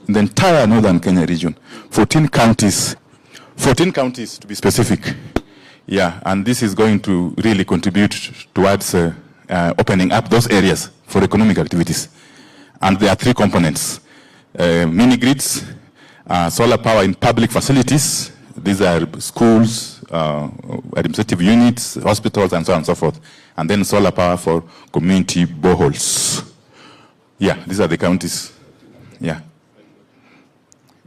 in the entire northern Kenya region. 14 counties to be specific. Yeah, and this is going to really contribute towards opening up those areas for economic activities. And there are three components: mini grids, solar power in public facilities. These are schools, administrative units, hospitals, and so on and so forth. And then solar power for community boreholes. Yeah, these are the counties. Yeah.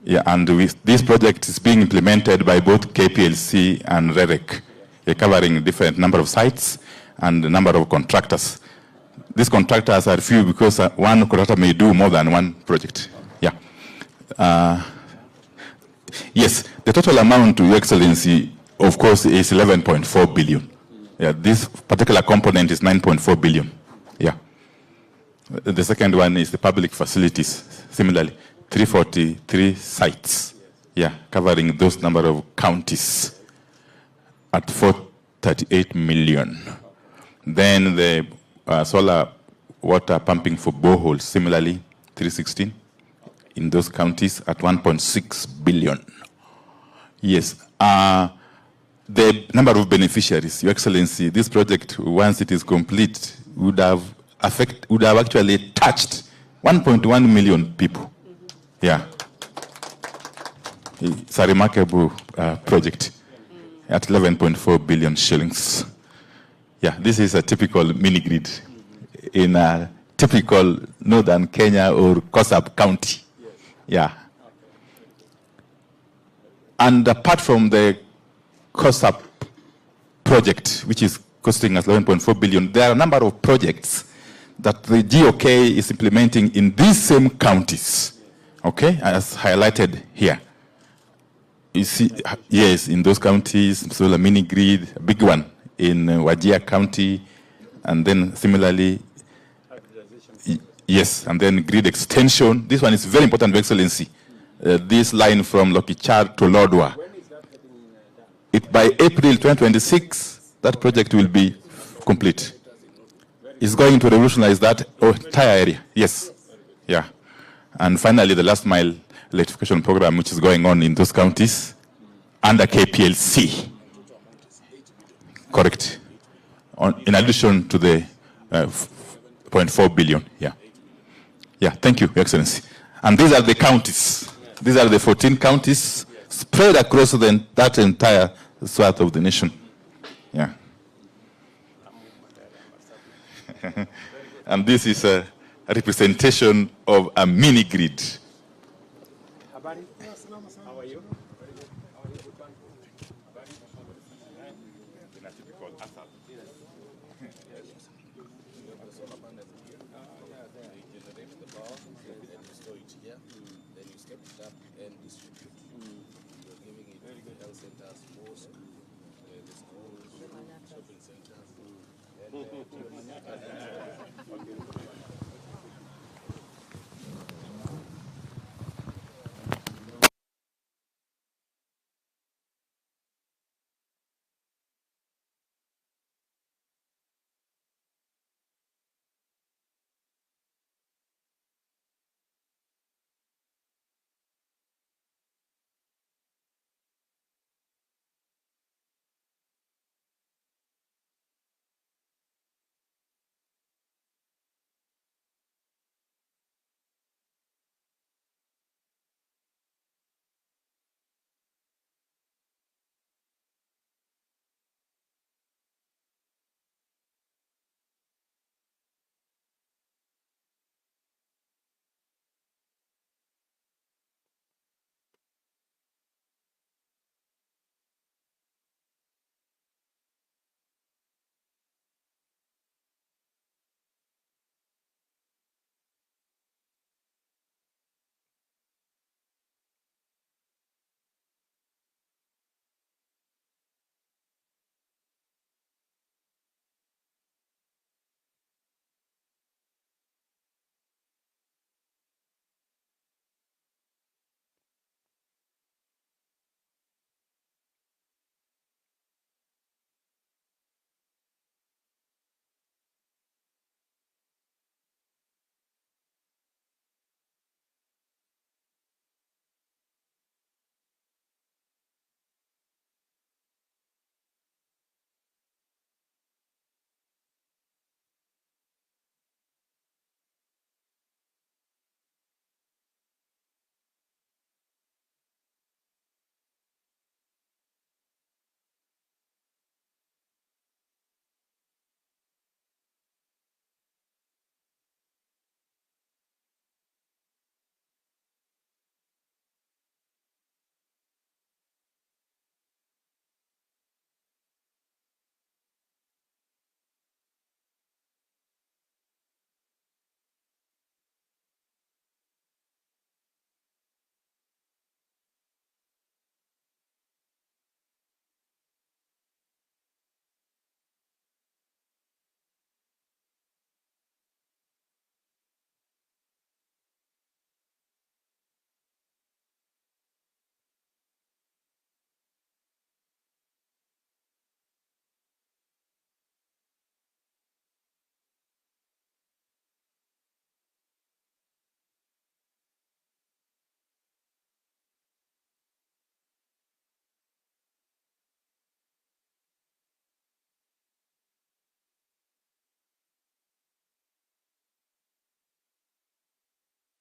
Yeah, and this project is being implemented by both KPLC and REREC, covering different number of sites and the number of contractors. These contractors are few because one contractor may do more than one project. Yeah. Yes, the total amount, Your Excellency, of course, is 11.4 billion. Yeah, this particular component is 9.4 billion. Yeah. The second one is the public facilities. Similarly, 343 sites. Yeah, covering those number of counties at 438 million. Then the solar water pumping for boreholes, similarly, 316 in those counties at 1.6 billion. Yes. The number of beneficiaries, Your Excellency, this project, once it is complete, would have actually touched 1.1 million people. Yeah. It's a remarkable project at 11.4 billion shillings. Yeah, this is a typical mini grid in a typical northern Kenya or Kosap County. Yeah. And apart from the Kosap project, which is costing us 11.4 billion, there are a number of projects that the GOK is implementing in these same counties, okay, as highlighted here. You see, yes, in those counties, solar mini grid, a big one in Wajir County, and then similarly, yes, and then grid extension. This one is very important, Your Excellency. This line from Lokichar to Lodwar. By April 2026, that project will be complete. It's going to revolutionize that entire area. Yes. Yeah. And finally, the last mile electrification program, which is going on in those counties under KPLC. Correct. In addition to the 0.4 billion. Yeah. Yeah. Thank you, Your Excellency. And these are the counties. These are the 14 counties spread across that entire swath of the nation. Yeah. And this is a representation of a mini grid.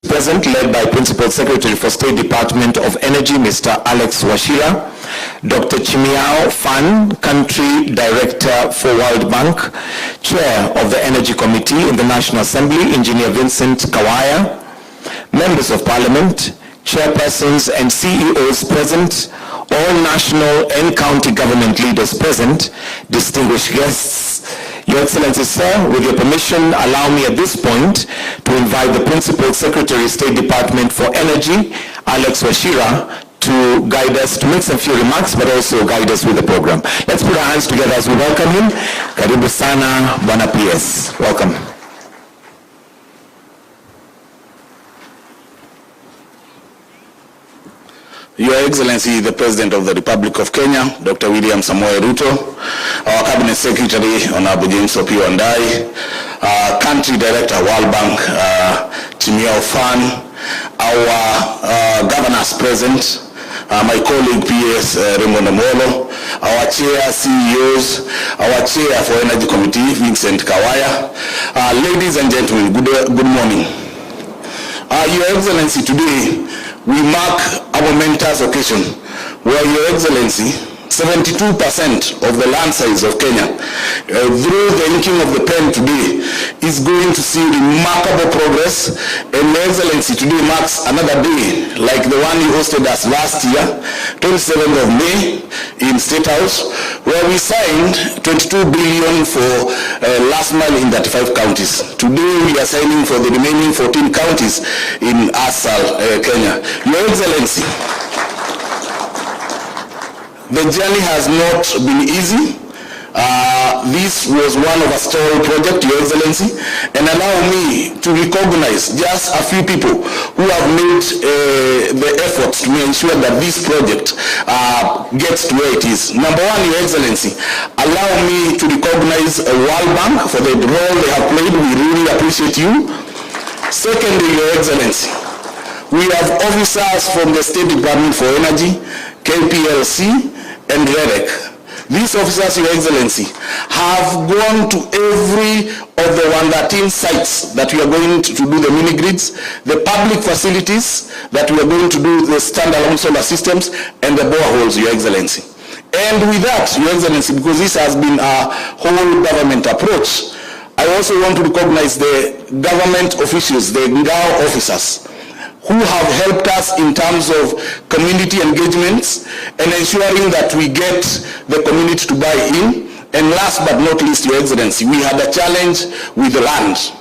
present, led by Principal Secretary for State Department of Energy, Mr. Alex Washira, Dr. Chimiao Fan, Country Director for World Bank, Chair of the Energy Committee in the National Assembly, Engineer Vincent Kawaya, Members of Parliament, Chairpersons and CEOs present, all national and county government leaders present, distinguished guests. Your Excellency, sir, with your permission, allow me at this point to invite the Principal Secretary, State Department for Energy, Alex Washira, to guide us, to make some few remarks, but also guide us with the program. Let's put our hands together as we welcome him. Karibu sana, Bwana PS. Welcome. Your Excellency, the President of the Republic of Kenya, Dr. William Samoei Ruto, our Cabinet Secretary, Honorable James Opiyo Wandayi, Country Director, World Bank, Chimiao Fan, our governors present, my colleague PS Raymond Omolo, our Chair CEOs, our Chair for Energy Committee, Vincent Kawaya, ladies and gentlemen, good morning. Your Excellency, today we mark a momentous occasion where Your Excellency, 72% of the land size of Kenya, through the inking of the pen today, is going to see remarkable progress. And Your Excellency, today marks another day like the one you hosted us last year, 27th of May in State House, where we signed 22 billion for last mile in 35 counties. Today we are signing for the remaining 14 counties in Asal, Kenya. Your Excellency, the journey has not been easy. This was one of a stalled project, Your Excellency, and allow me to recognize just a few people who have made the efforts to ensure that this project gets to where it is. Number one, Your Excellency, allow me to recognize World Bank for the role they have played. We really appreciate you. Secondly, Your Excellency, we have officers from the State Department for Energy, KPLC, and REREC. These officers, Your Excellency, have gone to every of the 113 sites that we are going to do the mini-grids, the public facilities that we are going to do the standalone solar systems, and the boreholes, Your Excellency. And with that, Your Excellency, because this has been a whole government approach, I also want to recognize the government officials, the NGAO officers, who have helped us in terms of community engagements and ensuring that we get the community to buy in. And last but not least, Your Excellency, we had a challenge with the land.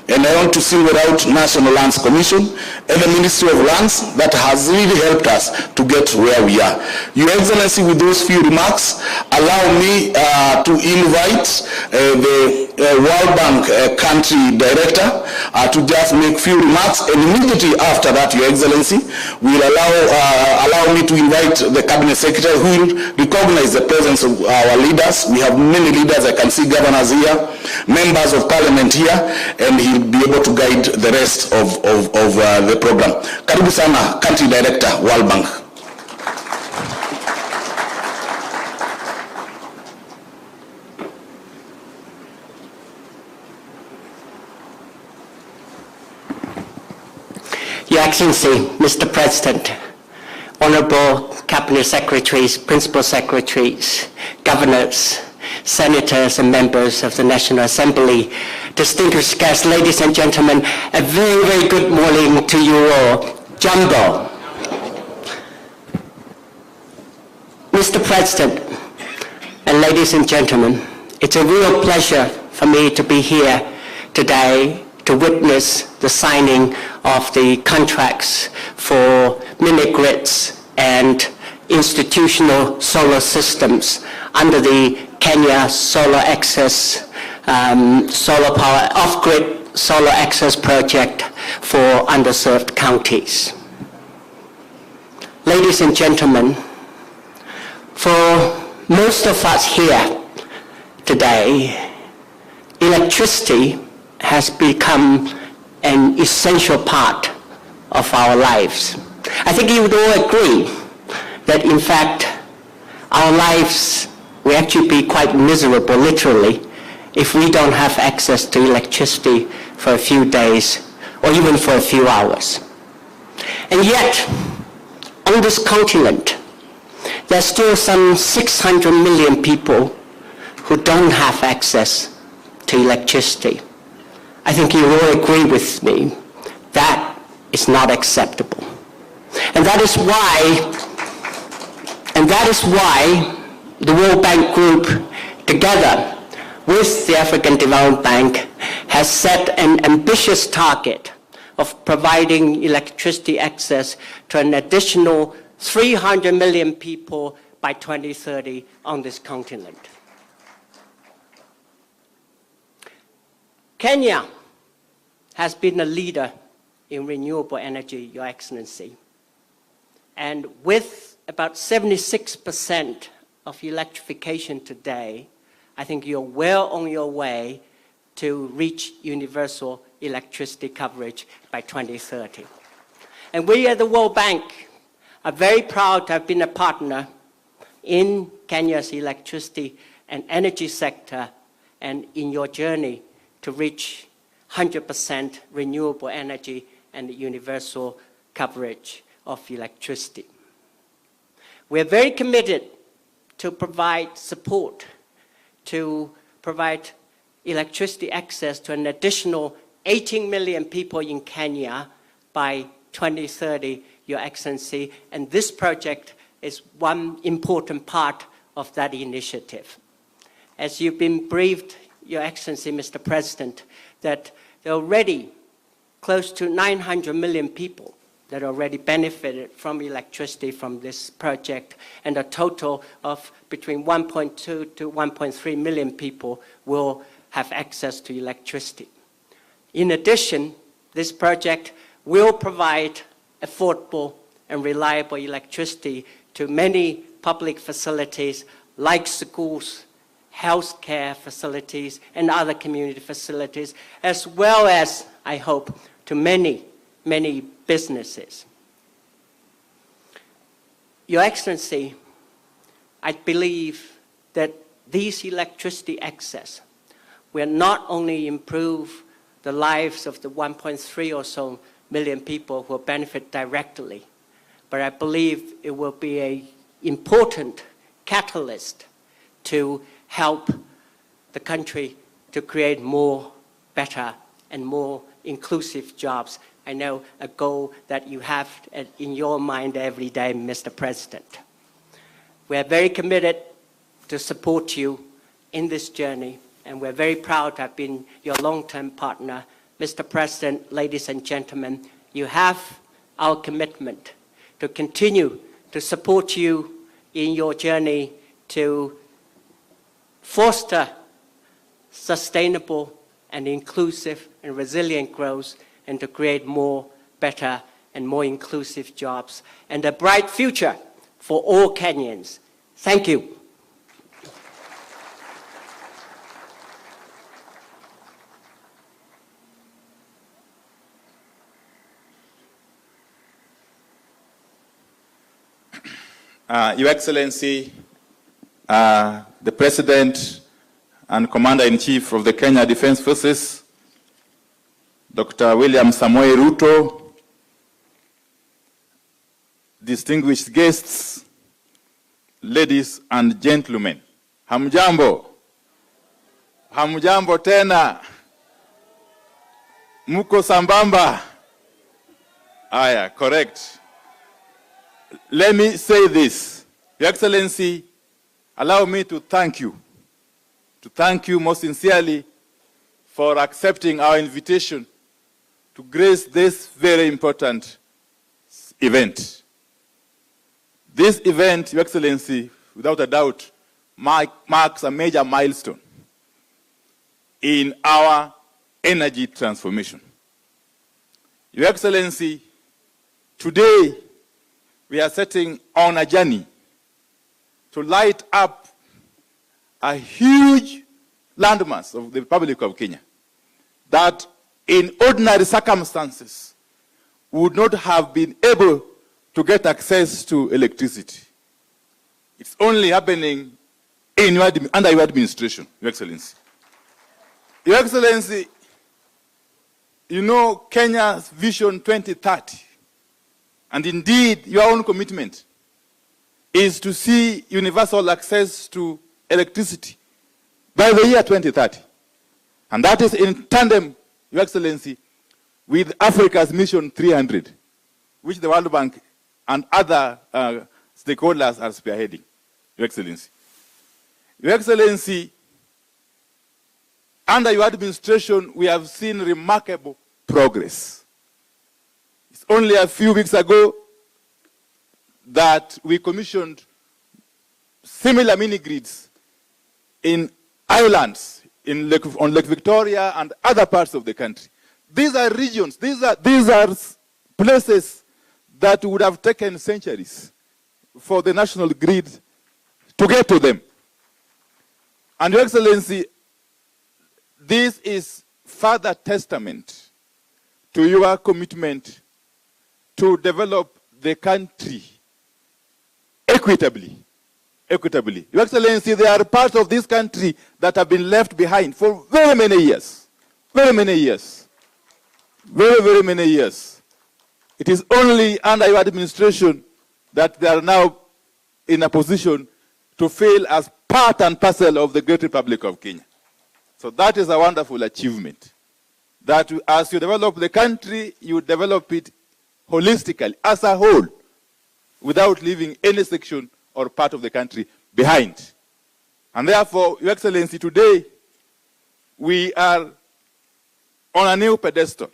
And I want to single out National Lands Commission and the Ministry of Lands that has really helped us to get where we are. Your Excellency, with those few remarks, allow me to invite the World Bank Country Director to just make few remarks, and immediately after that, Your Excellency, will allow me to invite the Cabinet Secretary who will recognize the presence of our leaders. We have many leaders. I can see governors here, members of Parliament here, and he'll be able to guide the rest of the program. Karibu sana, Country Director, World Bank. Your Excellency, Mr. President, Honorable Cabinet Secretaries, Principal Secretaries, Governors, Senators and members of the National Assembly, distinguished guests, ladies and gentlemen, a very, very good morning to you all. Jumbo. Mr. President and ladies and gentlemen, it's a real pleasure for me to be here today to witness the signing of the contracts for mini-grids and institutional solar systems under the Kenya Solar Access Solar Power Off-Grid Solar Access Project for underserved counties. Ladies and gentlemen, for most of us here today, electricity has become an essential part of our lives. I think you would all agree that in fact our lives will actually be quite miserable, literally, if we don't have access to electricity for a few days or even for a few hours. And yet, on this continent, there's still some 600 million people who don't have access to electricity. I think you will agree with me that is not acceptable. And that is why the World Bank Group, together with the African Development Bank, has set an ambitious target of providing electricity access to an additional 300 million people by 2030 on this continent. Kenya has been a leader in renewable energy, Your Excellency. And with about 76% of electrification today, I think you're well on your way to reach universal electricity coverage by 2030. And we at the World Bank are very proud to have been a partner in Kenya's electricity and energy sector and in your journey to reach 100% renewable energy and universal coverage of electricity. We're very committed to provide support, to provide electricity access to an additional 18 million people in Kenya by 2030, Your Excellency, and this project is one important part of that initiative. As you've been briefed, Your Excellency, Mr. President, that there are already close to 900 million people that already benefited from electricity from this project, and a total of between 1.2 to 1.3 million people will have access to electricity. In addition, this project will provide affordable and reliable electricity to many public facilities like schools, healthcare facilities, and other community facilities, as well as, I hope, to many, many businesses. Your Excellency, I believe that these electricity access will not only improve the lives of the 1.3 or so million people who will benefit directly, but I believe it will be an important catalyst to help the country to create more, better, and more inclusive jobs. I know a goal that you have in your mind every day, Mr. President. We are very committed to support you in this journey, and we're very proud to have been your long-term partner. Mr. President, ladies and gentlemen, you have our commitment to continue to support you in your journey to foster sustainable and inclusive and resilient growth, and to create more, better, and more inclusive jobs, and a bright future for all Kenyans. Thank you. Your Excellency, the President and Commander-in-Chief of the Kenya Defense Forces, Dr. William Samoei Ruto, distinguished guests, ladies and gentlemen, hamjambo, hamjambo tena, muko sambamba. Aya, correct. Let me say this, Your Excellency, allow me to thank you most sincerely for accepting our invitation to grace this very important event. This event, Your Excellency, without a doubt, marks a major milestone in our energy transformation. Your Excellency, today we are setting on a journey to light up a huge landmass of the Republic of Kenya that in ordinary circumstances would not have been able to get access to electricity. It's only happening in under your administration, Your Excellency. Your Excellency, you know Kenya's Vision 2030 And indeed, your own commitment is to see universal access to electricity by the year 2030. And that is in tandem, Your Excellency, with Africa's Mission 300, which the World Bank and other stakeholders are spearheading, Your Excellency. Your Excellency, under your administration, we have seen remarkable progress. It's only a few weeks ago that we commissioned similar mini-grids in islands on Lake Victoria and other parts of the country. These are regions, these are places that would have taken centuries for the national grid to get to them. And Your Excellency, this is further testament to your commitment to develop the country equitably. Your Excellency, there are parts of this country that have been left behind for very many years. Very many years. It is only under your administration that they are now in a position to fail as part and parcel of the Great Republic of Kenya. So that is a wonderful achievement. That as you develop the country, you develop it holistically, as a whole, without leaving any section or part of the country behind. And therefore, Your Excellency, today, we are on a new pedestal.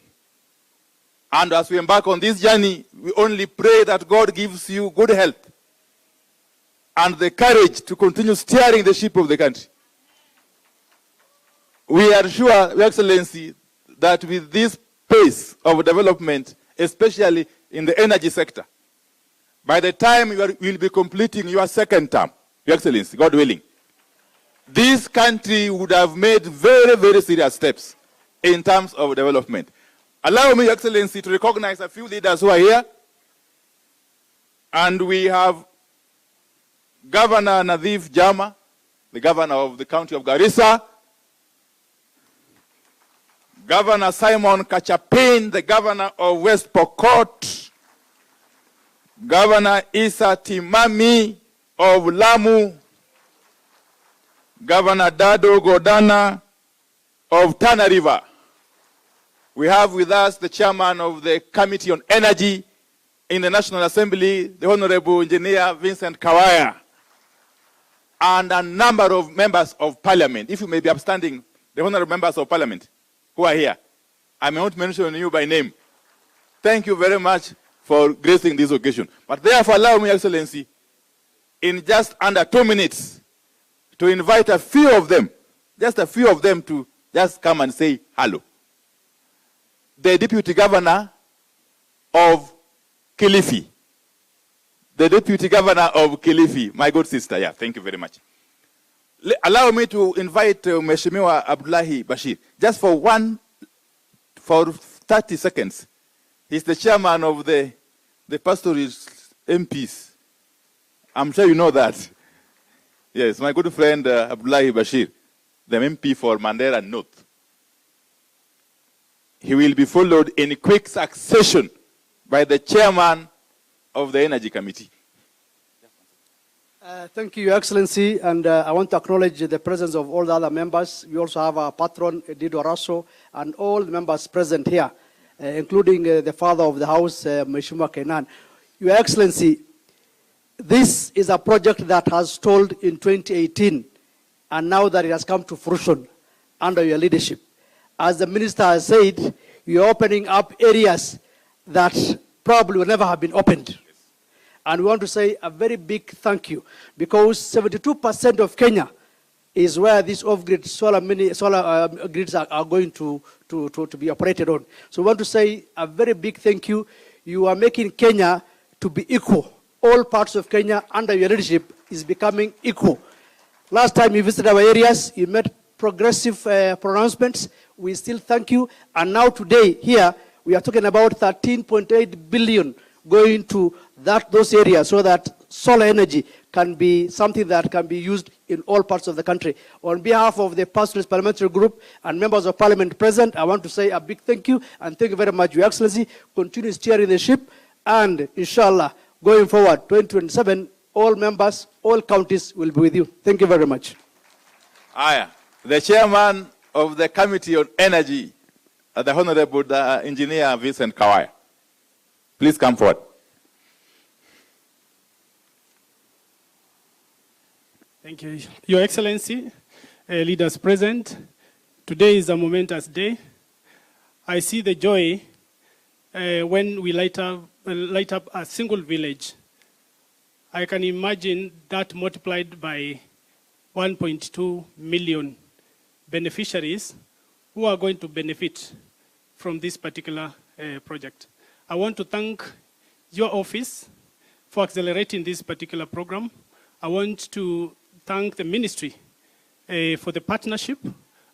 And as we embark on this journey, we only pray that God gives you good health and the courage to continue steering the ship of the country. We are sure, Your Excellency, that with this pace of development, especially in the energy sector, by the time you will be completing your second term, Your Excellency, God willing, this country would have made very, very serious steps in terms of development. Allow me, Your Excellency, to recognize a few leaders who are here. And we have Governor Nadhif Jama, the governor of the county of Garissa, Governor Simon Kachapin, the governor of West Pokot, Governor Isa Timami of Lamu, Governor Dado Godana of Tana River. We have with us the chairman of the Committee on Energy in the National Assembly, the Honorable Engineer Vincent Kawaya, and a number of members of parliament. If you may be upstanding, the honorable members of parliament who are here. I may not mention you by name. Thank you very much for gracing this occasion. But therefore, allow me, Excellency, in just under 2 minutes, to invite a few of them, just a few of them, to just come and say hello. The Deputy Governor of Kilifi. The Deputy Governor of Kilifi, my good sister. Yeah, thank you very much. Allow me to invite Mheshimiwa Abdullahi Bashir, just for 30 seconds. He's the chairman of the pastoralist MPs. I'm sure you know that. Yes, my good friend Abdullahi Bashir, the MP for Mandera North. He will be followed in quick succession by the chairman of the Energy Committee. Thank you, Your Excellency, and I want to acknowledge the presence of all the other members. We also have our patron, Dido Raso, and all the members present here, including the father of the house, Mheshimiwa Kenan. Your Excellency, this is a project that has stalled in 2018, and now that it has come to fruition under your leadership. As the minister has said, you're opening up areas that probably would never have been opened. And we want to say a very big thank you, because 72% of Kenya is where these off-grid solar grids are going to be operated on. So we want to say a very big thank you. You are making Kenya to be equal. All parts of Kenya under your leadership is becoming equal. Last time you visited our areas, you made progressive pronouncements. We still thank you. And now today here, we are talking about 13.8 billion going to those areas so that solar energy can be something that can be used in all parts of the country. On behalf of the Pastoralist Parliamentary Group and members of Parliament present, I want to say a big thank you, and thank you very much, Your Excellency. Continue steering the ship, And inshallah, going forward, 2027, all members, all counties will be with you. Thank you very much. Aya, the chairman of the Committee on Energy, the Honorable Engineer Vincent Kawaya. Please come forward. Thank you. Your Excellency, leaders present, today is a momentous day. I see the joy when we light up a single village. I can imagine that multiplied by 1.2 million beneficiaries who are going to benefit from this particular project. I want to thank your office for accelerating this particular program. I want to thank the ministry for the partnership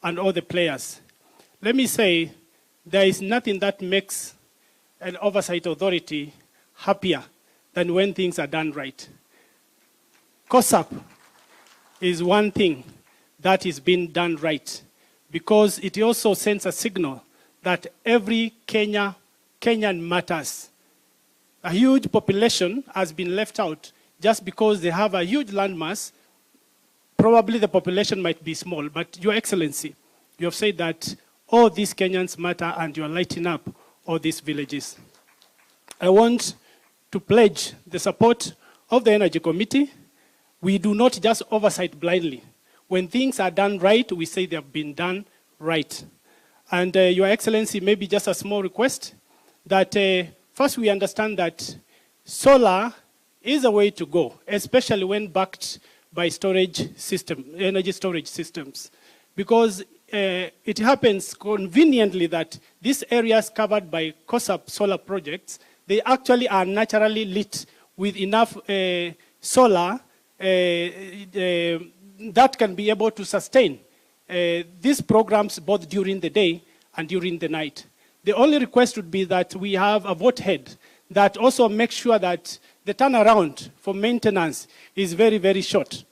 and all the players. Let me say, there is nothing that makes an oversight authority happier than when things are done right. COSAP is one thing that is being done right, because it also sends a signal that every Kenyan matters. A huge population has been left out just because they have a huge landmass. Probably the population might be small, but Your Excellency, you have said that all these Kenyans matter and you are lighting up all these villages. I want to pledge the support of the Energy Committee. We do not just oversight blindly. When things are done right, we say they have been done right. And Your Excellency, maybe just a small request that first we understand that solar is a way to go, especially when backed by energy storage systems. Because it happens conveniently that these areas covered by COSAP solar projects, they actually are naturally lit with enough solar that can be able to sustain these programs both during the day and during the night. The only request would be that we have a vote head that also makes sure that the turnaround for maintenance is very, very short,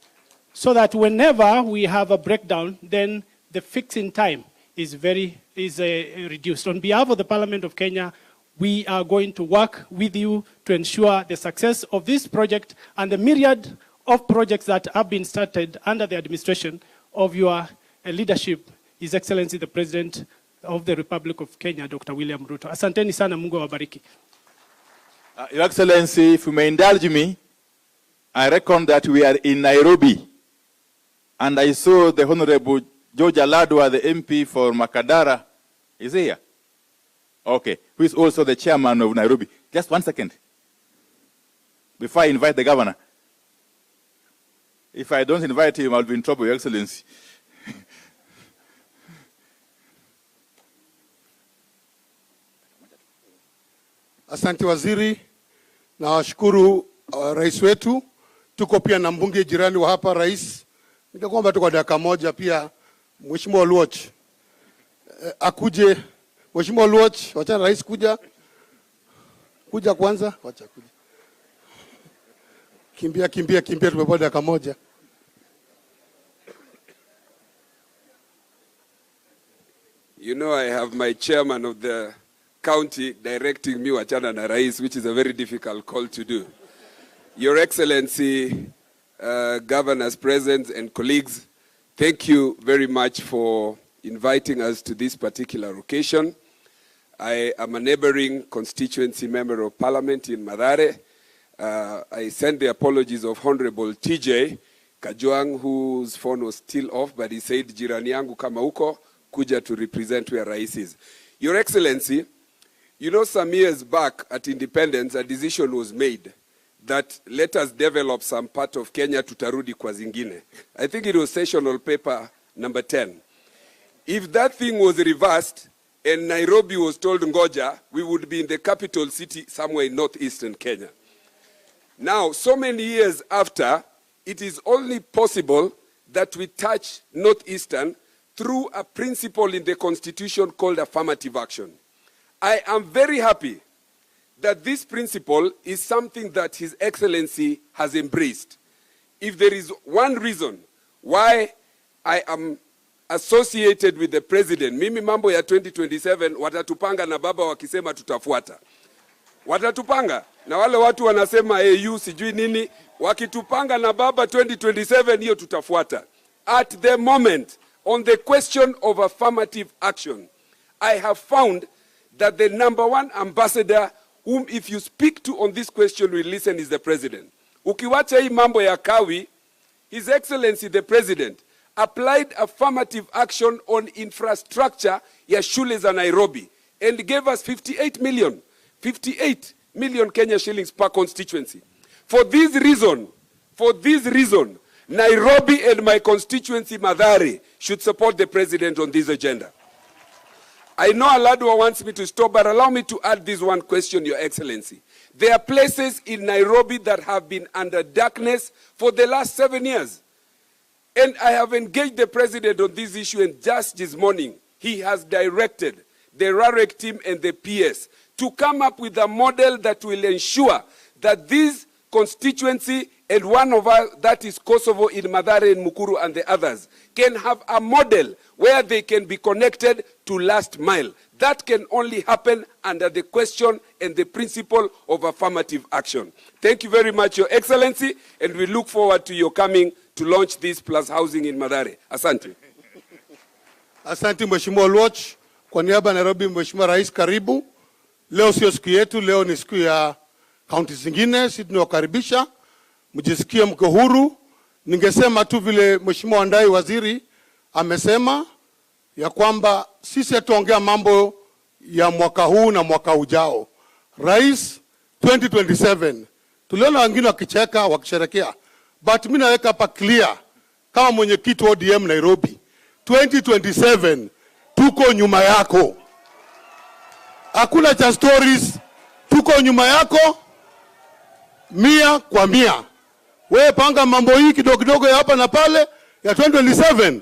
so that whenever we have a breakdown, then the fixing time is reduced. On behalf of the Parliament of Kenya, we are going to work with you to ensure the success of this project and the myriad of projects that have been started under the administration of your leadership, His Excellency the President of the Republic of Kenya, Dr. William Ruto. Asanteni sana, Mungu awabariki. Your Excellency, if you may indulge me, I reckon that we are in Nairobi, and I saw the Honorable George Aladwa, the MP for Makadara, is here. Okay, who is also the chairman of Nairobi. Just 1 second, before I invite the governor. If I don't invite him, I'll be in trouble, Your Excellency. Asante waziri, na washukuru rais wetu. Tuko pia na mbunge jirani wa hapa rais. Ningekuomba tu kwa dakika moja pia Mheshimiwa Luoch akuje. Mheshimiwa Luoch, wacha rais kuja kwanza, wacha kuja. Kimbia tumepata dakika moja. You know, I have my chairman of the county directing me wachana na rais, which is a very difficult call to do. Your Excellency, governors present and colleagues, thank you very much for inviting us to this particular occasion. I am a neighboring constituency member of parliament in Mathare. I send the apologies of Honorable TJ Kajwang, whose phone was still off, but he said, jirani yangu kama uko, kuja to represent where rais is. Your Excellency, you know, some years back at independence, a decision was made that let us develop some part of Kenya tutarudi kwa zingine. I think it was sessional paper number 10. If that thing was reversed and Nairobi was told ngoja, we would be in the capital city somewhere in northeastern Kenya. Now, so many years after, it is only possible that we touch northeastern through a principle in the Constitution called affirmative action. I am very happy that this principle is something that His Excellency has embraced. If there is one reason why I am associated with the President, mimi mambo ya 2027 watatupanga na baba wakisema tutafuata. Watatupanga. Na wale watu wanasema AU sijui nini, wakitupanga na baba 2027 hiyo tutafuata. At the moment, on the question of affirmative action, I have found that the #1 ambassador whom if you speak to on this question will listen is the president. Ukiwacha hii mambo ya kawi, His Excellency the President applied affirmative action on infrastructure ya shule za Nairobi and gave us 58 million Kenya shillings per constituency. For this reason, Nairobi and my constituency Mathare should support the president on this agenda. I know Aladwa wants me to stop, but allow me to add this one question, Your Excellency. There are places in Nairobi that have been under darkness for the last 7 years. And I have engaged the president on this issue, and just this morning, he has directed the RAREC team and the PS to come up with a model that will ensure that this constituency and one of us, that is Kosovo in Mathare and Mukuru and the others, can have a model where they can be connected to last mile. That can only happen under the question and the principle of affirmative action. Thank you very much, Your Excellency, and we look forward to your coming to launch this plus housing in Mathare. Asante. Asante Mheshimiwa Oluoch, kwa niaba ya Nairobi. Mheshimiwa Rais, karibu. Leo sio siku yetu, leo ni siku ya kaunti zingine. Sisi tunawakaribisha, mjisikie mko huru. Ningesema tu vile Mheshimiwa Wandai waziri amesema ya kwamba sisi hatuongea mambo ya mwaka huu na mwaka ujao. Rais 2027 tuliona wengine wakicheka wakisherekea, but mimi naweka hapa clear kama mwenyekiti wa ODM Nairobi, 2027 tuko nyuma yako. Hakuna cha stories, tuko nyuma yako 100%. Wewe panga mambo hii kidogo kidogo ya hapa na pale, ya 2027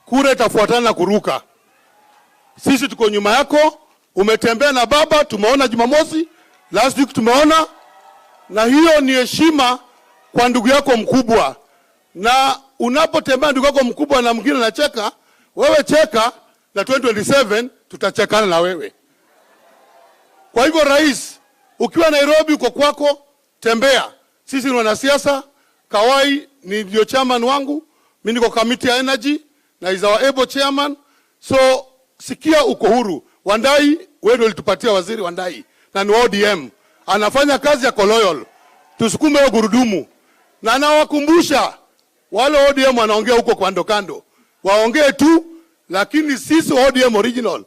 kura itafuatana kuruka. Sisi tuko nyuma yako. Umetembea na baba, tumeona Jumamosi, last week tumeona, na hiyo ni heshima kwa ndugu yako mkubwa. Na unapotembea ndugu yako mkubwa na mwingine anacheka, wewe cheka, na 2027 tutachekana na wewe. Kwa hivyo Rais, ukiwa Nairobi uko kwako, tembea. Sisi ni wanasiasa. Kawai ni ndio chairman wangu, mimi niko committee ya energy na is our able chairman. So sikia uko huru. Wandai, wewe ndio ulitupatia waziri Wandai na ni ODM. Anafanya kazi ya loyal. Tusukume hiyo gurudumu. Na nawakumbusha wale ODM wanaongea huko kando kando. Waongee tu, lakini sisi ODM original.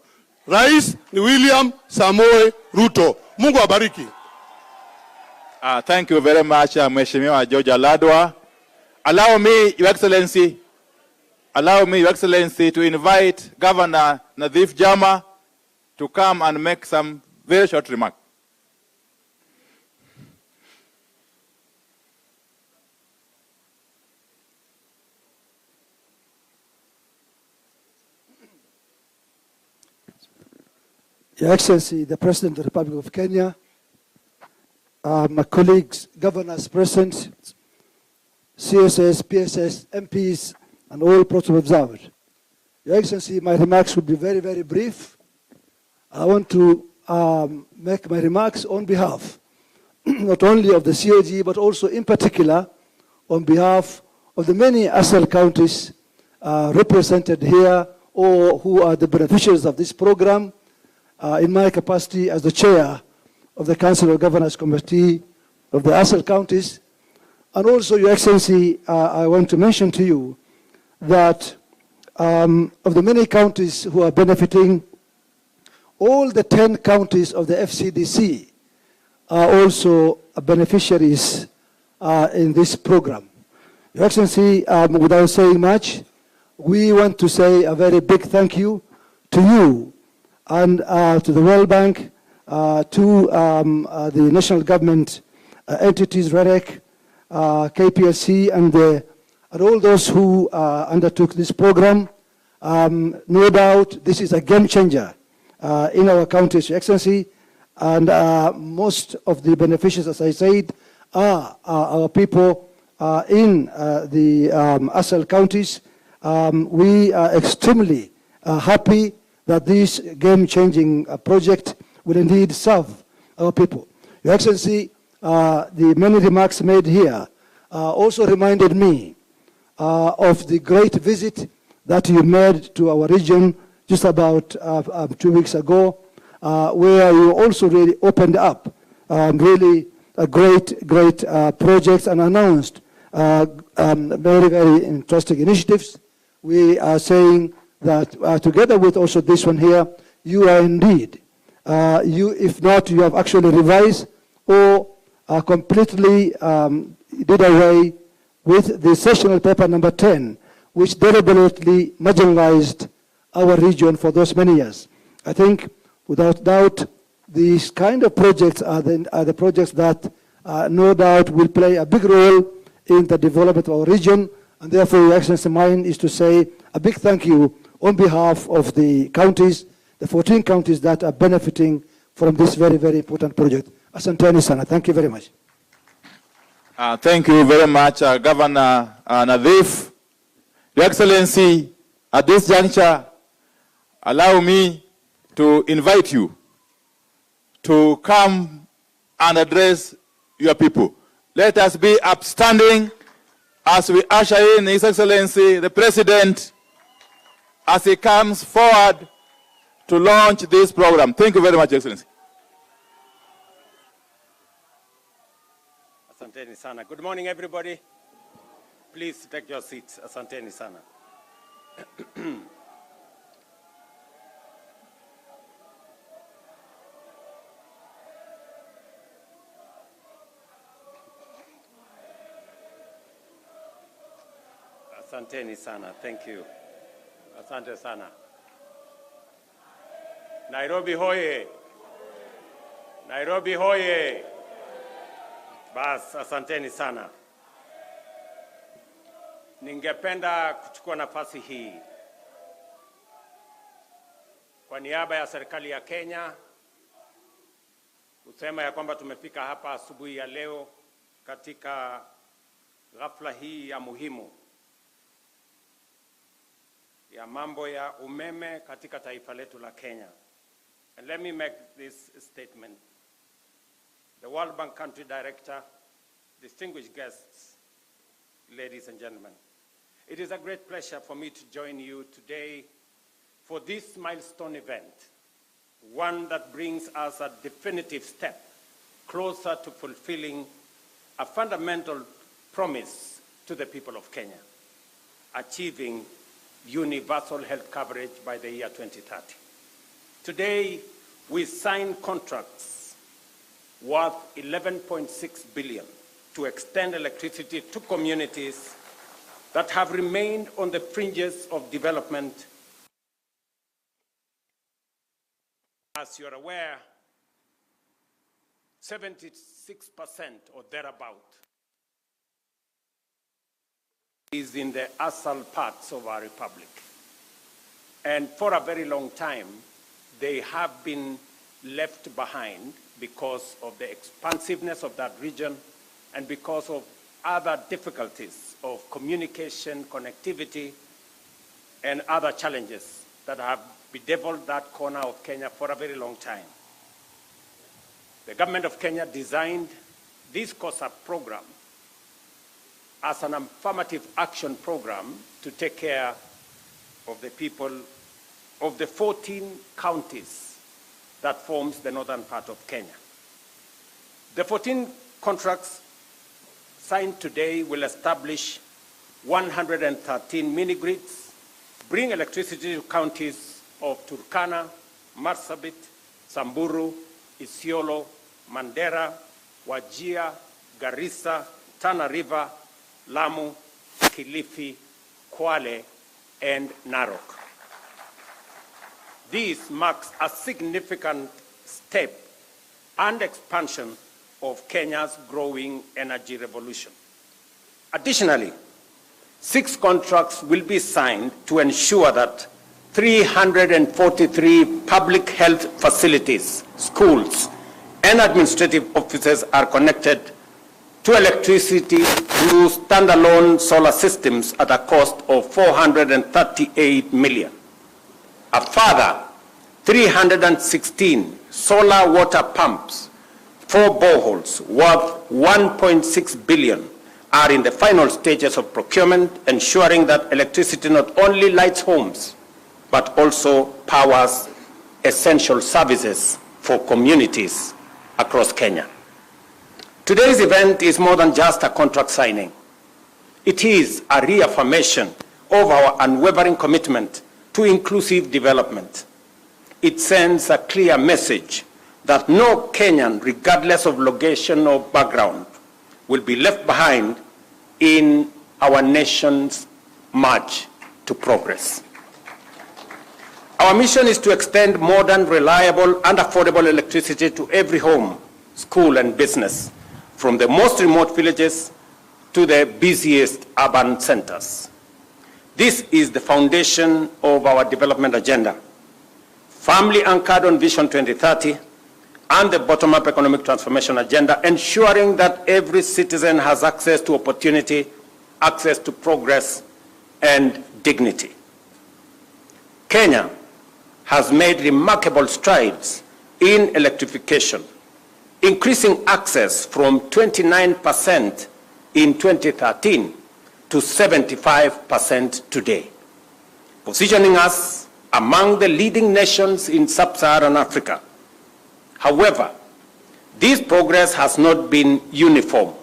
Rais ni William Samoei Ruto. Mungu awabariki. Thank you very much, Mheshimiwa George Aladwa. Allow me, Your Excellency, to invite Governor Nadhif Jama to come and make some very short remarks. Your Excellency, the President of the Republic of Kenya, my colleagues, governors present, CSS, PSS, MPs, and all protocol observed. Your Excellency, my remarks will be very, very brief. I want to make my remarks on behalf not only of the COG, but also in particular on behalf of the many ASAL counties represented here or who are the beneficiaries of this program in my capacity as the chair of the Council of Governors Committee of the ASAL counties. And also, Your Excellency, I want to mention to you that of the many counties who are benefiting, all the 10 counties of the FCDC are also beneficiaries in this program. Your Excellency, without saying much, we want to say a very big thank you to you and to the World Bank, to the national government entities, RAREC, KPLC, and all those who undertook this program. No doubt this is a game changer in our counties, Your Excellency, and most of the beneficiaries, as I said, are our people in the ASAL counties. We are extremely happy that this game-changing project will indeed serve our people. Your Excellency, the many remarks made here also reminded me of the great visit that you made to our region just about 2 weeks ago, where you also really opened up really a great projects and announced very, very interesting initiatives. We are saying that together with also this one here, you are indeed, if not, you have actually revised or completely did away with the sessional paper number 10, which deliberately marginalized our region for those many years. I think, without doubt, these kind of projects are the projects that no doubt will play a big role in the development of our region, and therefore, Your Excellency, mine is to say a big thank you on behalf of the counties, the 14 counties that are benefiting from this very, very important project. Asanteni sana. Thank you very much. Thank you very much, Governor Nadhif. Your Excellency, at this juncture, allow me to invite you to come and address your people. Let us be upstanding as we usher in His Excellency, the President, as he comes forward to launch this program. Thank you very much, Excellency. Asanteni sana. Good morning, everybody. Please take your seats. Asanteni sana. Asanteni sana. Thank you. Asante sana. Nairobi hoye. Nairobi hoye. Bas, asanteni sana. Ningependa kuchukua nafasi hii kwa niaba ya serikali ya Kenya kusema ya kwamba tumefika hapa asubuhi ya leo katika ghafla hii ya muhimu ya mambo ya umeme katika taifa letu la Kenya. And let me make this statement. The World Bank Country Director, distinguished guests, ladies and gentlemen, it is a great pleasure for me to join you today for this milestone event, one that brings us a definitive step closer to fulfilling a fundamental promise to the people of Kenya, achieving universal health coverage by the year 2030. Today, we sign contracts worth 11.6 billion to extend electricity to communities that have remained on the fringes of development. As you're aware, 76% or thereabout is in the asal parts of our republic. And for a very long time, they have been left behind because of the expansiveness of that region and because of other difficulties of communication, connectivity, and other challenges that have bedeviled that corner of Kenya for a very long time. The government of Kenya designed this COSAP program as an affirmative action program to take care of the people of the 14 counties that forms the northern part of Kenya. The 14 contracts signed today will establish 113 mini-grids, bring electricity to counties of Turkana, Marsabit, Samburu, Isiolo, Mandera, Wajir, Garissa, Tana River, Lamu, Kilifi, Kwale, and Narok. This marks a significant step and expansion of Kenya's growing energy revolution. Additionally, 6 contracts will be signed to ensure that 343 public health facilities, schools, and administrative offices are connected to electricity through standalone solar systems at a cost of 438 million. A further 316 solar water pumps 4 boreholes worth 1.6 billion are in the final stages of procurement, ensuring that electricity not only lights homes, but also powers essential services for communities across Kenya. Today's event is more than just a contract signing. It is a reaffirmation of our unwavering commitment to inclusive development. It sends a clear message that no Kenyan, regardless of location or background, will be left behind in our nation's march to progress. Our mission is to extend modern, reliable, and affordable electricity to every home, school, and business, from the most remote villages to the busiest urban centers. This is the foundation of our development agenda, firmly anchored on Vision 2030 and the bottom-up economic transformation agenda, ensuring that every citizen has access to opportunity, access to progress, and dignity. Kenya has made remarkable strides in electrification, increasing access from 29% in 2013 to 75% today, positioning us among the leading nations in sub-Saharan Africa. However, this progress has not been uniform.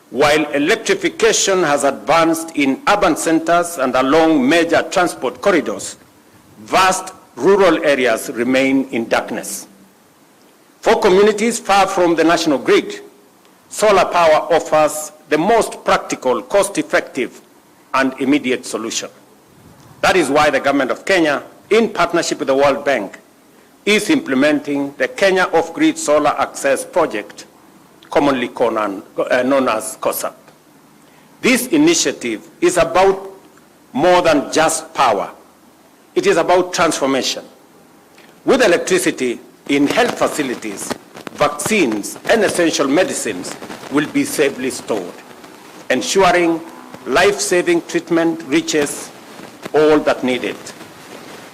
While electrification has advanced in urban centers and along major transport corridors, vast rural areas remain in darkness. For communities far from the national grid, solar power offers the most practical, cost-effective, and immediate solution. That is why the government of Kenya, in partnership with the World Bank, is implementing the Kenya Off-Grid Solar Access Project, commonly known as COSAP. This initiative is about more than just power. It is about transformation. With electricity in health facilities, vaccines and essential medicines will be safely stored, ensuring life-saving treatment reaches all that need it.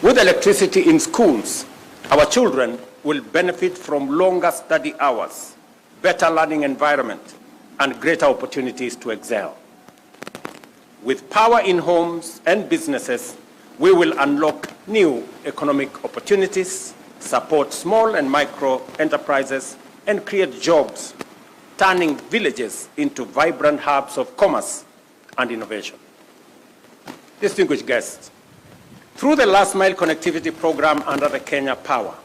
With electricity in schools, our children will benefit from longer study hours, better learning environment, and greater opportunities to excel. With power in homes and businesses, we will unlock new economic opportunities, support small and micro enterprises, and create jobs, turning villages into vibrant hubs of commerce and innovation. Distinguished guests, through the last mile connectivity program under the Kenya Power,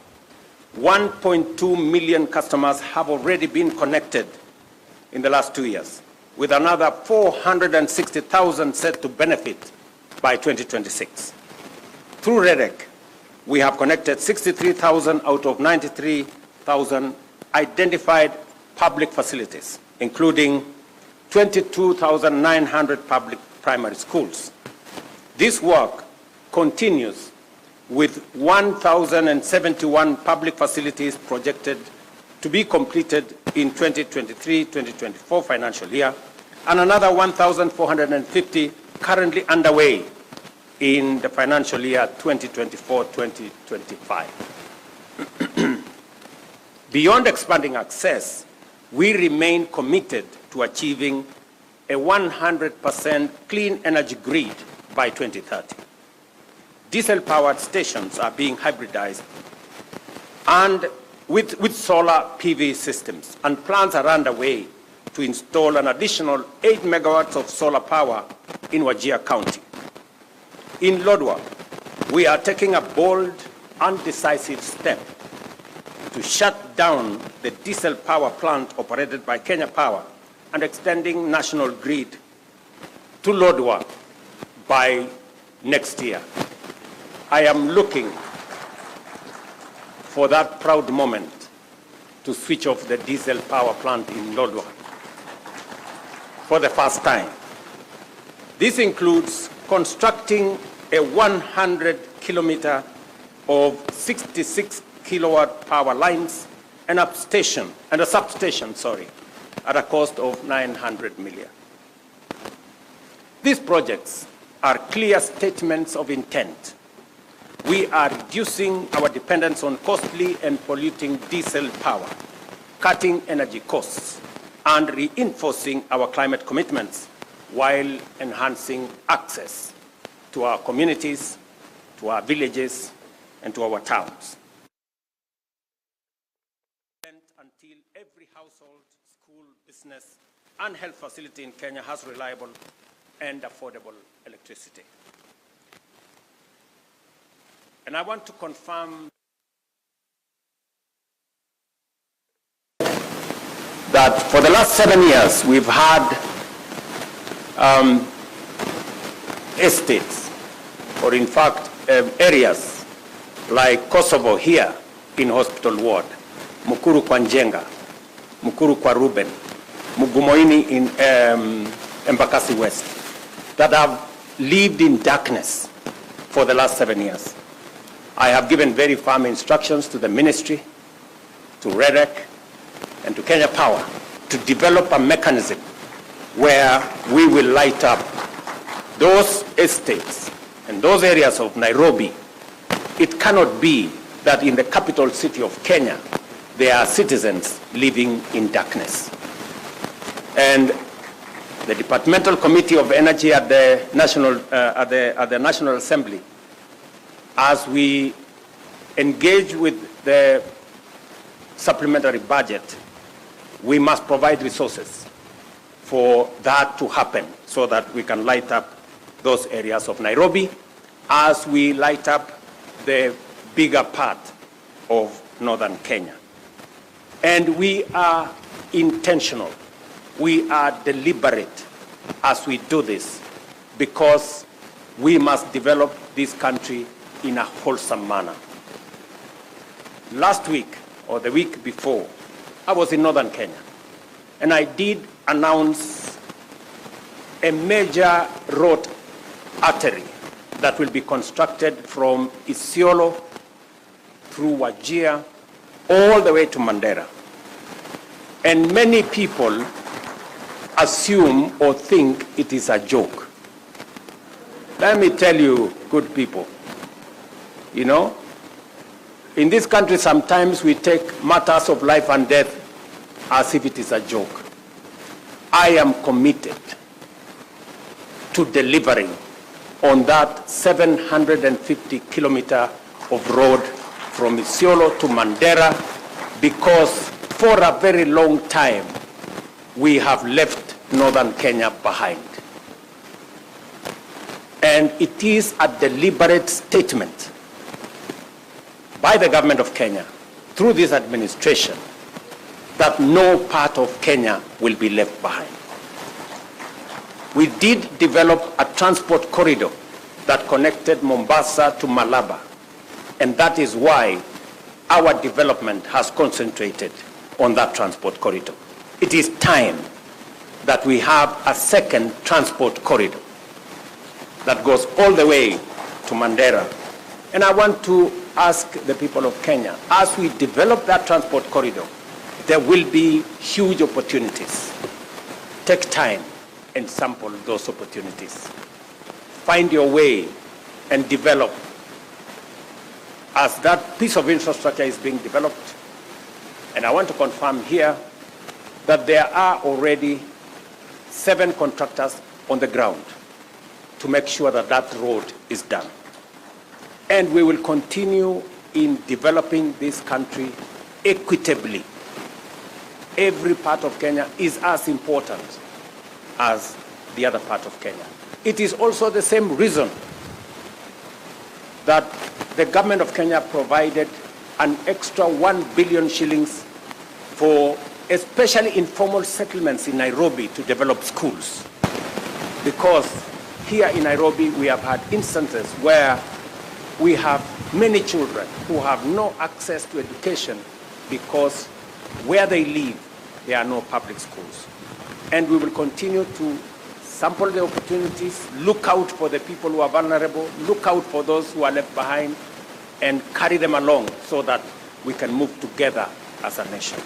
1.2 million customers have already been connected in the last 2 years, with another 460,000 set to benefit by 2026. Through REDEC, we have connected 63,000 out of 93,000 identified public facilities, including 22,900 public primary schools. This work continues with 1,071 public facilities projected to be completed in 2023-2024 financial year, and another 1,450 currently underway in the financial year 2024-2025. Beyond expanding access, we remain committed to achieving a 100% clean energy grid by 2030. Diesel-powered stations are being hybridized and with solar PV systems, and plans are underway to install an additional 8 megawatts of solar power in Wajir County. In Lodwar, we are taking a bold and decisive step to shut down the diesel power plant operated by Kenya Power and extending national grid to Lodwar by next year. I am looking for that proud moment to switch off the diesel power plant in Lodwar for the first time. This includes constructing a 100-kilometer of 66 kilowatt power lines and a substation, at a cost of 900 million. These projects are clear statements of intent. We are reducing our dependence on costly and polluting diesel power, cutting energy costs, and reinforcing our climate commitments while enhancing access to our communities, to our villages, and to our towns. Until every household, school, business, and health facility in Kenya has reliable and affordable electricity. And I want to confirm that for the last 7 years, we've had estates, or in fact, areas like Kosovo here in Hospital Ward, Mukuru kwa Njenga, Mukuru kwa Ruben, Mugumoini in Embakasi West, that have lived in darkness for the last 7 years. I have given very firm instructions to the ministry, to REREC, and to Kenya Power to develop a mechanism where we will light up those estates and those areas of Nairobi. It cannot be that in the capital city of Kenya, there are citizens living in darkness. And the Departmental Committee of Energy at the National Assembly, as we engage with the supplementary budget, we must provide resources for that to happen so that we can light up those areas of Nairobi as we light up the bigger part of northern Kenya. And we are intentional. We are deliberate as we do this because we must develop this country in a wholesome manner. Last week, or the week before, I was in northern Kenya, and I did announce a major road artery that will be constructed from Isiolo through Wajir all the way to Mandera. And many people assume or think it is a joke. Let me tell you, good people, you know, in this country sometimes we take matters of life and death as if it is a joke. I am committed to delivering on that 750 kilometer of road from Isiolo to Mandera, because for a very long time we have left northern Kenya behind. And it is a deliberate statement by the government of Kenya through this administration that no part of Kenya will be left behind. We did develop a transport corridor that connected Mombasa to Malaba, and that is why our development has concentrated on that transport corridor. It is time that we have a second transport corridor that goes all the way to Mandera. And I want to ask the people of Kenya, as we develop that transport corridor, there will be huge opportunities. Take time and sample those opportunities. Find your way and develop. As that piece of infrastructure is being developed, and I want to confirm here that there are already 7 contractors on the ground to make sure that that road is done. And we will continue in developing this country equitably. Every part of Kenya is as important as the other part of Kenya. It is also the same reason that the government of Kenya provided an extra 1 billion shillings for especially informal settlements in Nairobi to develop schools. Because here in Nairobi we have had instances where we have many children who have no access to education because where they live, there are no public schools. And we will continue to sample the opportunities, look out for the people who are vulnerable, look out for those who are left behind, and carry them along so that we can move together as a nation.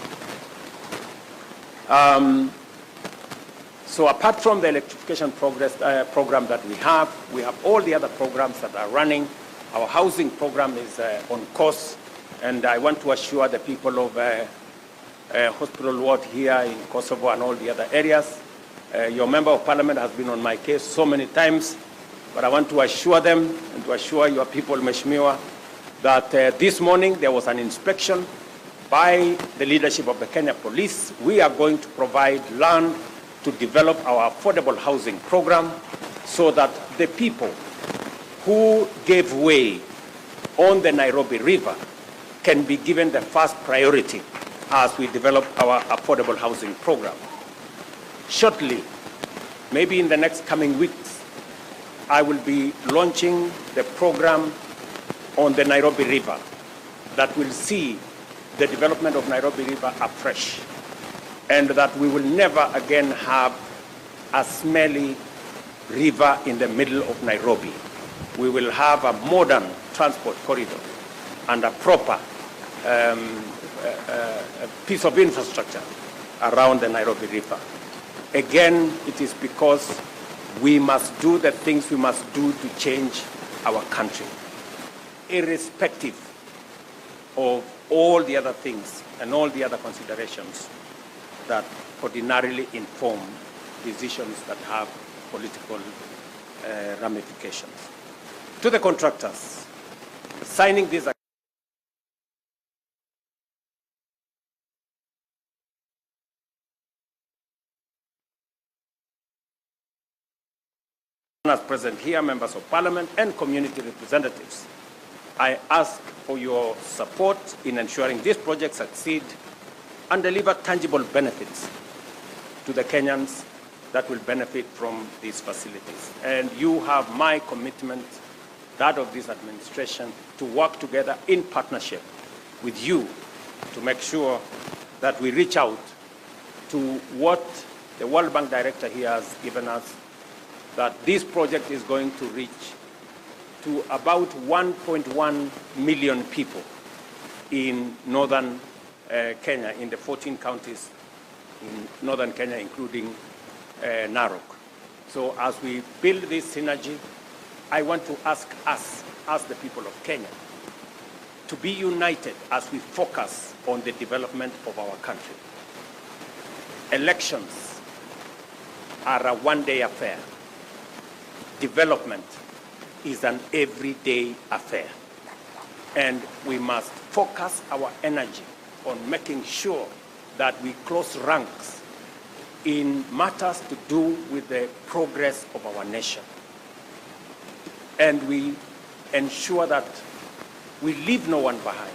So apart from the electrification program that we have all the other programs that are running. Our housing program is on course, and I want to assure the people of hospital ward here in Kosovo and all the other areas. Your member of parliament has been on my case so many times, but I want to assure them and to assure your people, Mheshimiwa, that this morning there was an inspection by the leadership of the Kenya Police. We are going to provide land to develop our affordable housing program so that the people who gave way on the Nairobi River can be given the first priority as we develop our affordable housing program. Shortly, maybe in the next coming weeks, I will be launching the program on the Nairobi River that will see the development of Nairobi River afresh, and that we will never again have a smelly river in the middle of Nairobi. We will have a modern transport corridor and a proper piece of infrastructure around the Nairobi River. Again, it is because we must do the things we must do to change our country, irrespective of all the other things and all the other considerations that ordinarily inform decisions that have political ramifications. To the contractors, signing this as present here, members of parliament and community representatives, I ask for your support in ensuring this project succeed and deliver tangible benefits to the Kenyans that will benefit from these facilities. And you have my commitment, that of this administration, to work together in partnership with you to make sure that we reach out to what the World Bank director here has given us, that this project is going to reach to about 1.1 million people in northern Kenya, in the 14 counties in northern Kenya, including Narok. So as we build this synergy, I want to ask us, as the people of Kenya, to be united as we focus on the development of our country. Elections are a one-day affair. Development is an everyday affair. And we must focus our energy on making sure that we close ranks in matters to do with the progress of our nation. And we ensure that we leave no one behind,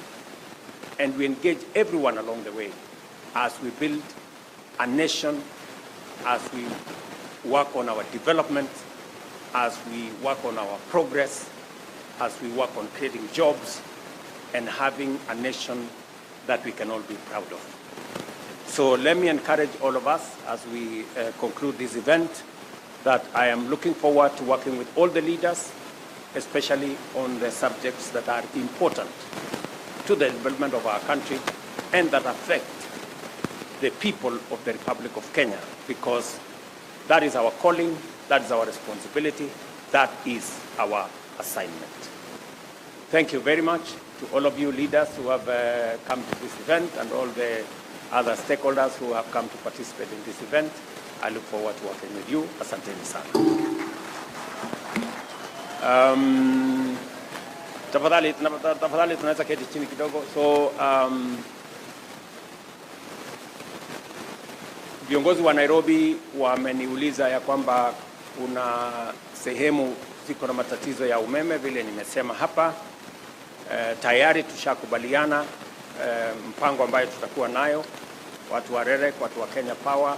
and we engage everyone along the way as we build a nation, as we work on our development, as we work on our progress, as we work on creating jobs and having a nation that we can all be proud of. So let me encourage all of us as we conclude this event that I am looking forward to working with all the leaders, especially on the subjects that are important to the development of our country and that affect the people of the Republic of Kenya, because that is our calling, that is our responsibility, that is our assignment. Thank you very much to all of you leaders who have come to this event and all the other stakeholders who have come to participate in this event. I look forward to working with you. Asanteni sana. Tafadhali tunaweza keti chini kidogo. So viongozi wa Nairobi wameniuliza ya kwamba kuna sehemu ziko na matatizo ya umeme, vile nimesema hapa. Tayari tushakubaliana mpango ambayo tutakuwa nayo. Watu wa REREC, watu wa Kenya Power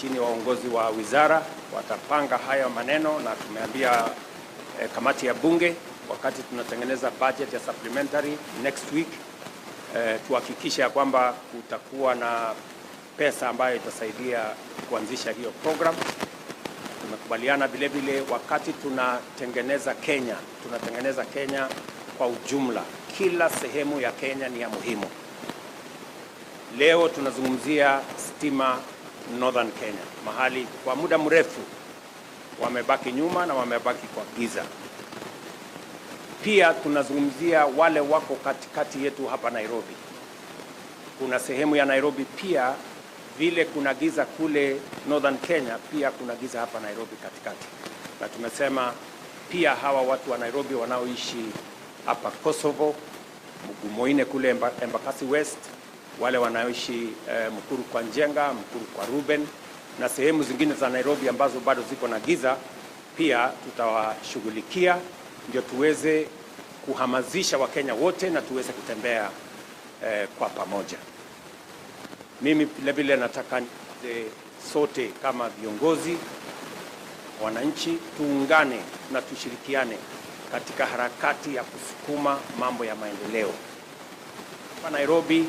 chini ya uongozi wa wizara watapanga haya maneno, na tumeambia kamati ya bunge wakati tunatengeneza budget ya supplementary next week tuhakikisha kwamba kutakuwa na pesa ambayo itasaidia kuanzisha hiyo program. Tumekubaliana vile vile wakati tunatengeneza Kenya kwa ujumla. Kila sehemu ya Kenya ni ya muhimu. Leo tunazungumzia stima Northern Kenya, mahali kwa muda mrefu wamebaki nyuma na wamebaki kwa giza. Pia tunazungumzia wale wako katikati yetu hapa Nairobi, kuna sehemu ya Nairobi pia vile kuna giza kule Northern Kenya, pia kuna giza hapa Nairobi katikati. Na tumesema pia hawa watu wa Nairobi wanaoishi hapa Kosovo, Mugumoine kule Embakasi West, wale wanaoishi Mukuru kwa Njenga, Mukuru kwa Ruben na sehemu zingine za Nairobi ambazo bado ziko na giza, pia tutawashughulikia ndio tuweze kuhamasisha Wakenya wote na tuweze kutembea kwa pamoja. Mimi vile nataka sote kama viongozi, wananchi, tuungane na tushirikiane katika harakati ya kusukuma mambo ya maendeleo. Hapa Nairobi,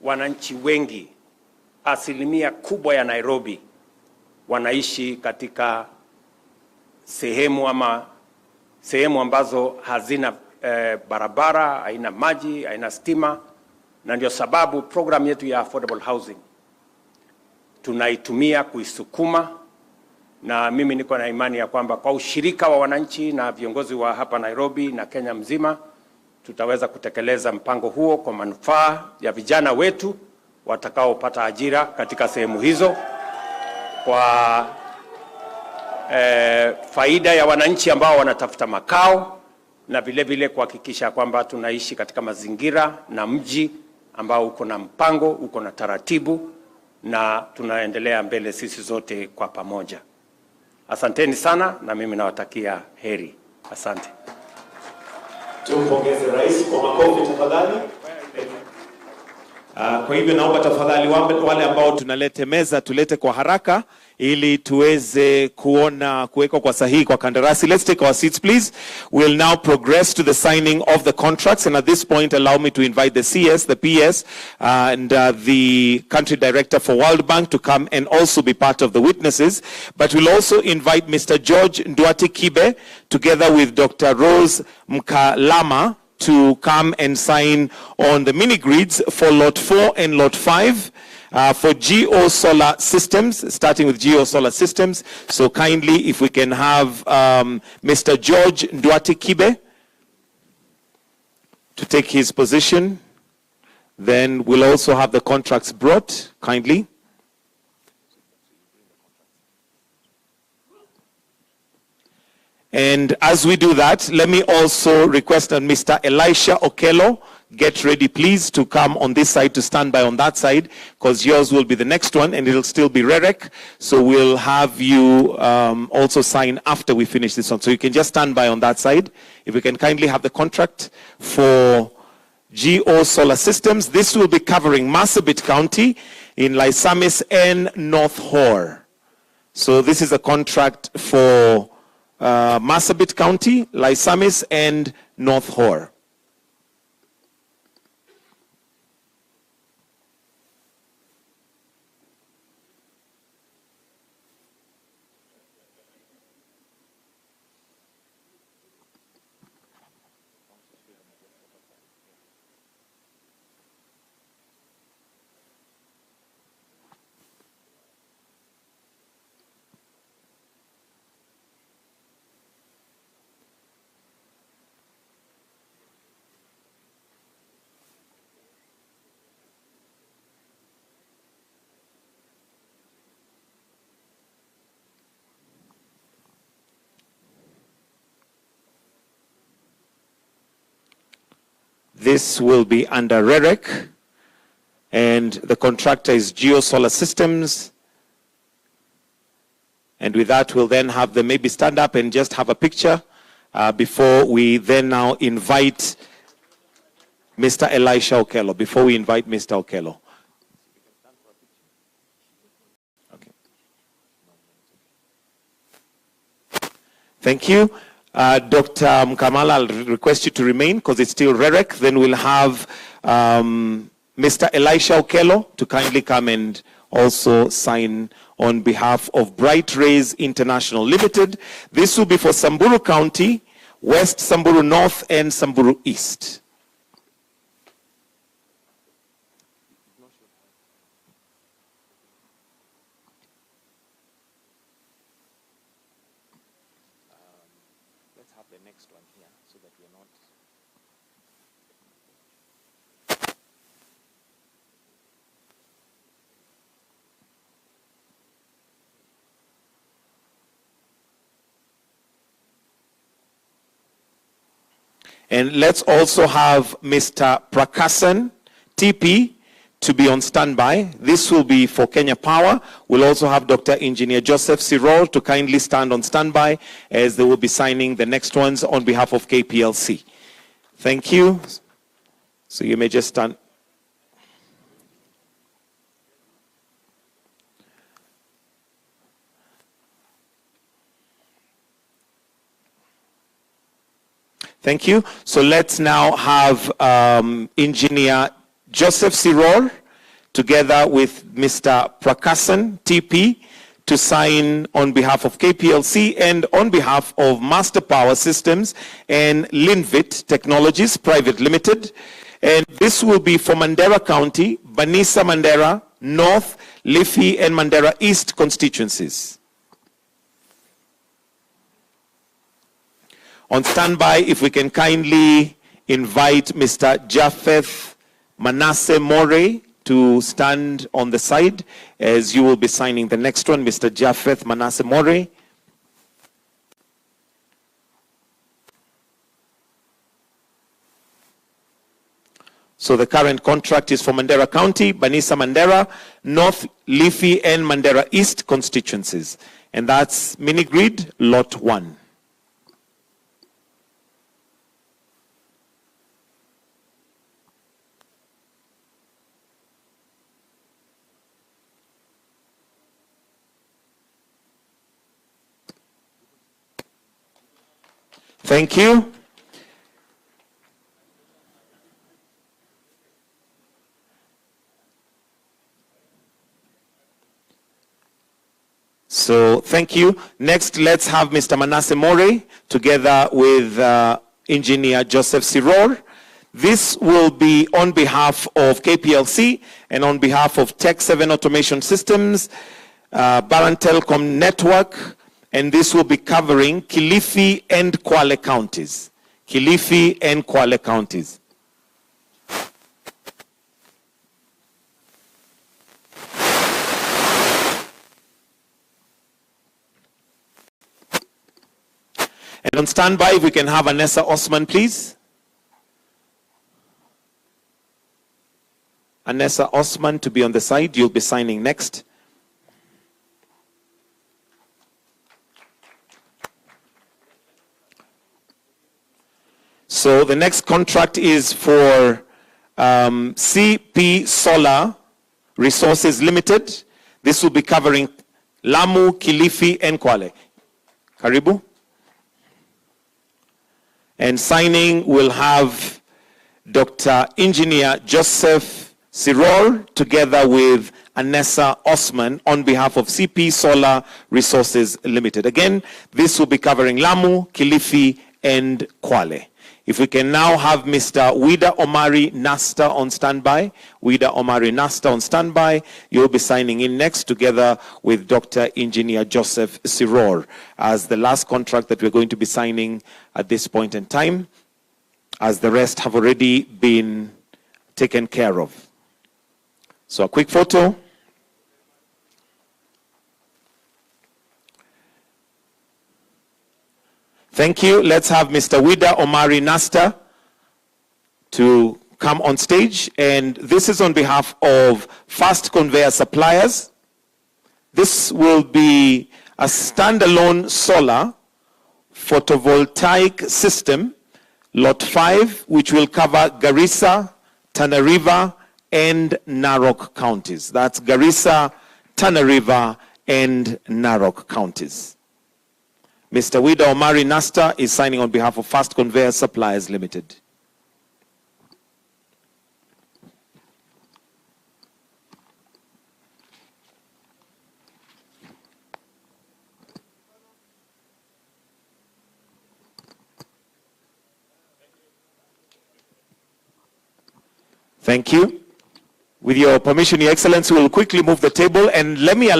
wananchi wengi, asilimia kubwa ya Nairobi wanaishi katika sehemu ambazo hazina barabara, haina maji, haina stima, na ndio sababu program yetu ya affordable housing tunaitumia kuisukuma, na mimi niko na imani ya kwamba kwa ushirika wa wananchi na viongozi wa hapa Nairobi na Kenya mzima tutaweza kutekeleza mpango huo kwa manufaa ya vijana wetu watakaopata ajira katika sehemu hizo, kwa faida ya wananchi ambao wanatafuta makao, na vile vile kuhakikisha kwamba tunaishi katika mazingira na mji ambao uko na mpango, uko na taratibu, na tunaendelea mbele sisi zote kwa pamoja. Asanteni sana na mimi nawatakia heri. Asante. Tumpongeze rais kwa makofi tafadhali. Kwa hivyo naomba tafadhali wale ambao tunalete meza tulete kwa haraka ili tuweze kuwekwa kwa sahihi kwa kandarasi. Let's take our seats please. We'll now progress to the signing of the contracts, and at this point allow me to invite the CS, the PS and the country director for World Bank to come and also be part of the witnesses. But we'll also invite Mr. George Nduati Kibe together with Dr. Rose Mkalama to come and sign on the mini grids for Lot 4 and Lot 5 for Geo Solar Systems, starting with Geo Solar Systems. So kindly, if we can have Mr. George Nduati Kibe to take his position. Then we'll also have the contracts brought, kindly. And as we do that, let me also request that Mr. Elisha Okello get ready, please, to come on this side, to stand by on that side, because yours will be the next one, and it'll still be REREC. So we'll have you also sign after we finish this one. So you can just stand by on that side. If we can kindly have the contract for Geo Solar Systems. This will be covering Marsabit County in Laisamis and North Hor. So this is a contract for Marsabit County, Laisamis, and North Hor. This will be under REREC, and the contractor is Geo Solar Systems. And with that, we'll then have them maybe stand up and just have a picture before we then now invite Mr. Elisha Okello, before we invite Mr. Okello. Okay. Thank you. Dr. Mkamala, I'll request you to remain because it's still REREC. Then we'll have Mr. Elisha Okello to kindly come and also sign on behalf of Bright Rays International Limited. This will be for Samburu County, West Samburu North, and Samburu East. And let's also have Mr. Prakasan, TP, to be on standby. This will be for Kenya Power. We'll also have Dr. Engineer Joseph Sirol to kindly stand on standby as they will be signing the next ones on behalf of KPLC. Thank you. So you may just stand. Thank you. So let's now have Engineer Joseph Sirol together with Mr. Prakasan, TP, to sign on behalf of KPLC and on behalf of Master Power Systems and Linvit Technologies Private Limited. And this will be for Mandera County, Banisa Mandera, North, Liffey, and Mandera East constituencies. On standby, if we can kindly invite Mr. Japheth Manasseh More to stand on the side as you will be signing the next one, Mr. Japheth Manasseh More. So the current contract is for Mandera County, Banisa Mandera, North, Liffey, and Mandera East constituencies. And that's mini grid lot 1. Thank you. So thank you. Next, let's have Mr. Manasseh More together with Engineer Joseph Sirol. This will be on behalf of KPLC and on behalf of Tech 7 Automation Systems, Baran Telecom Network, and this will be covering Kilifi and Kwale counties. Kilifi and Kwale counties. And on standby, if we can have Anessa Osman, please. Anessa Osman to be on the side. You'll be signing next. So the next contract is for CP Solar Resources Limited. This will be covering Lamu, Kilifi, and Kwale. Karibu. And signing will have Dr. Engineer Joseph Sirol together with Anessa Osman on behalf of CP Solar Resources Limited. Again, this will be covering Lamu, Kilifi, and Kwale. If we can now have Mr. Wida Omari Nasta on standby. Wida Omari Nasta on standby. You'll be signing in next together with Dr. Engineer Joseph Sirol as the last contract that we're going to be signing at this point in time, as the rest have already been taken care of. So a quick photo. Thank you. Let's have Mr. Wida Omari Nasta to come on stage. And this is on behalf of Fast Conveyor Suppliers. This will be a standalone solar photovoltaic system, Lot 5, which will cover Garissa, Tana River, and Narok counties. That's Garissa, Tana River, and Narok counties. Mr. Wida Omari Nasta is signing on behalf of Fast Conveyor Suppliers Limited. Thank you. With your permission, Your Excellency, we'll quickly move the table, and let me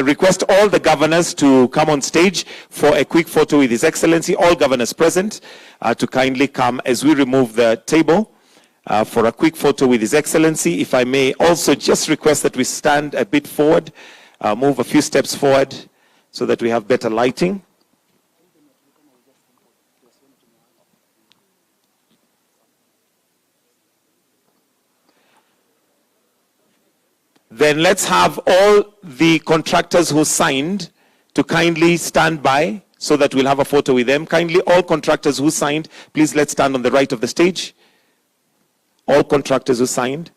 request all the governors to come on stage for a quick photo with His Excellency. All governors present to kindly come as we remove the table for a quick photo with His Excellency. If I may also just request that we stand a bit forward, move a few steps forward so that we have better lighting. then let's have all the contractors who signed to kindly stand by so that we'll have a photo with them. Kindly, all contractors who signed, please let's stand on the right of the stage. All contractors who signed.